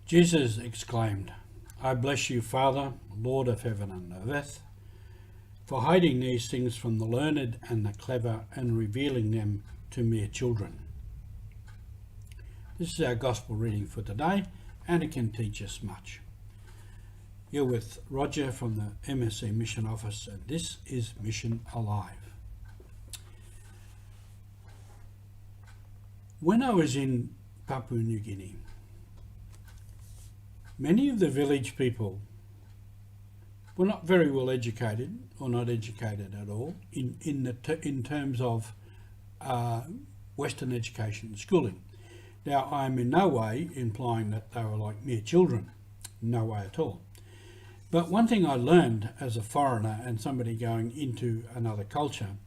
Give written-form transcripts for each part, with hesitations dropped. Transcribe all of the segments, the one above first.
Jesus exclaimed, "I bless you, Father, Lord of heaven and of earth, for hiding these things from the learned and the clever and revealing them to mere children." This is our gospel reading for today, and it can teach us much. You're with Roger from the MSC Mission Office, and this is Mission Alive. When I was in Papua New Guinea, many of the village people were not very well educated, or not educated at all, in terms of Western education and schooling. Now, I'm in no way implying that they were like mere children, no way at all. But one thing I learned as a foreigner and somebody going into another culture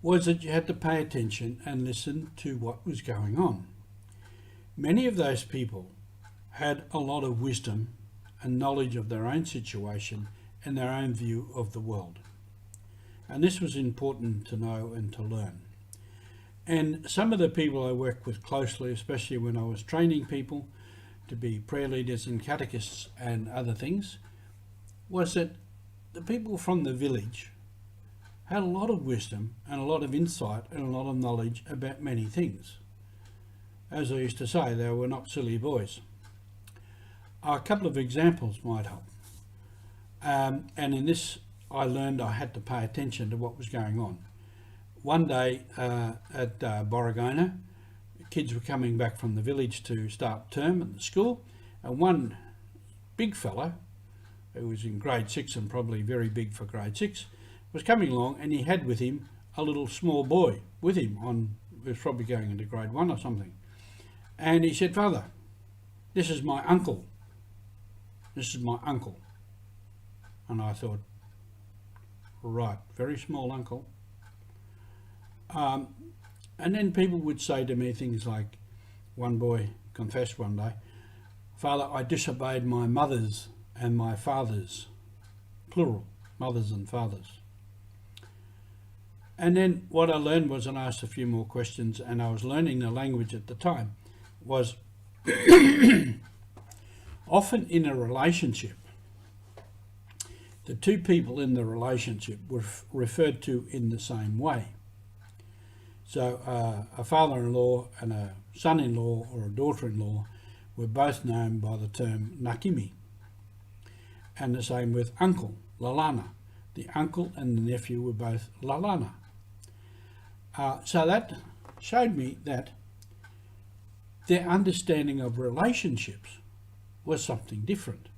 was that you had to pay attention and listen to what was going on. Many of those people had a lot of wisdom and knowledge of their own situation and their own view of the world. And this was important to know and to learn. And some of the people I worked with closely, especially when I was training people to be prayer leaders and catechists and other things, was that the people from the village had a lot of wisdom and a lot of insight and a lot of knowledge about many things. As I used to say, they were not silly boys. A couple of examples might help. And in this, I learned I had to pay attention to what was going on. One day at Borragona, kids were coming back from the village to start term at the school, and one big fellow, who was in grade 6 and probably very big for grade 6, was coming along, and he had with him a little small boy with him he was probably going into grade 1 or something. And he said, "Father, this is my uncle. This is my uncle." And I thought, right, very small uncle. And then people would say to me things like, one boy confessed one day, "Father, I disobeyed my mothers and my fathers," plural, mothers and fathers. And then what I learned was, and I asked a few more questions, and I was learning the language at the time, was often in a relationship, the two people in the relationship were referred to in the same way. So a father-in-law and a son-in-law or a daughter-in-law were both known by the term nakimi. And the same with uncle, lalana. The uncle and the nephew were both lalana. So that showed me that their understanding of relationships was something different.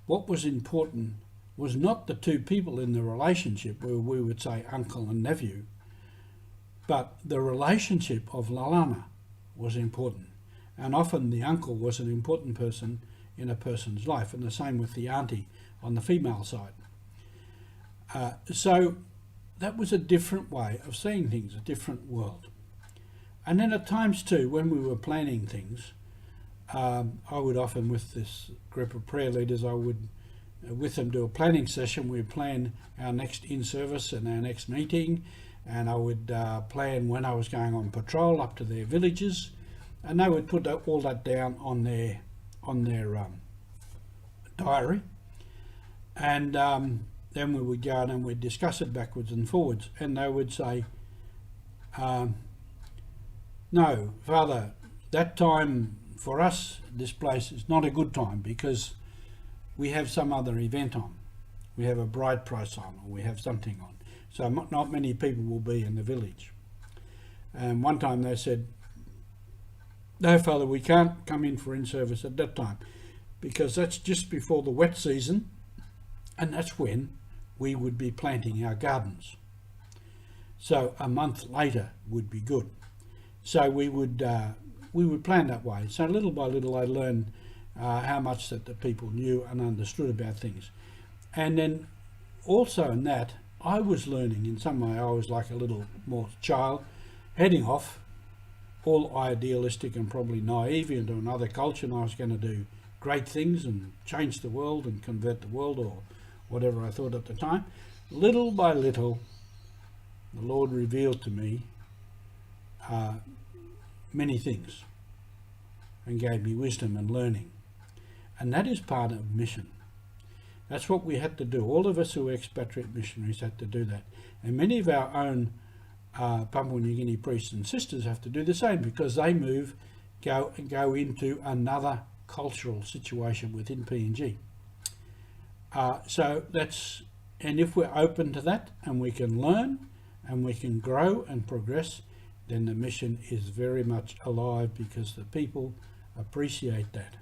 What was important was not the two people in the relationship, where we would say uncle and nephew, but the relationship of lalana was important. And often the uncle was an important person in a person's life, and the same with the auntie on the female side. So that was a different way of seeing things, a different world. And then at times too, when we were planning things, I would often, with this group of prayer leaders, I would with them do a planning session. We'd plan our next in-service and our next meeting, and I would plan when I was going on patrol up to their villages, and they would put all that down on their diary, and then we would go out and we'd discuss it backwards and forwards, and they would say, "No, Father, that time for us, this place is not a good time because we have some other event on. We have a bride price on, or we have something on. So not many people will be in the village." And one time they said, "No, Father, we can't come in for in-service at that time because that's just before the wet season, and that's when we would be planting our gardens. So a month later would be good." So we would plan that way. So little by little I learned how much that the people knew and understood about things. And then also in that, I was learning in some way. I was like a little more child, heading off, all idealistic and probably naive, into another culture, and I was going to do great things and change the world and convert the world, or whatever I thought at the time. Little by little, the Lord revealed to me many things. and gave me wisdom and learning. And that is part of mission. That's what we had to do. All of us who are expatriate missionaries had to do that. And many of our own Papua New Guinea priests and sisters have to do the same, because they go into another cultural situation within PNG. So that's, and if we're open to that and we can learn and we can grow and progress, then the mission is very much alive, because the people appreciate that.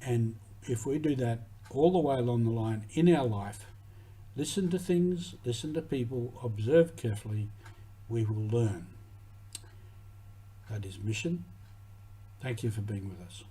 And if we do that all the way along the line in our life, listen to things, listen to people, observe carefully, we will learn. That is mission. Thank you for being with us.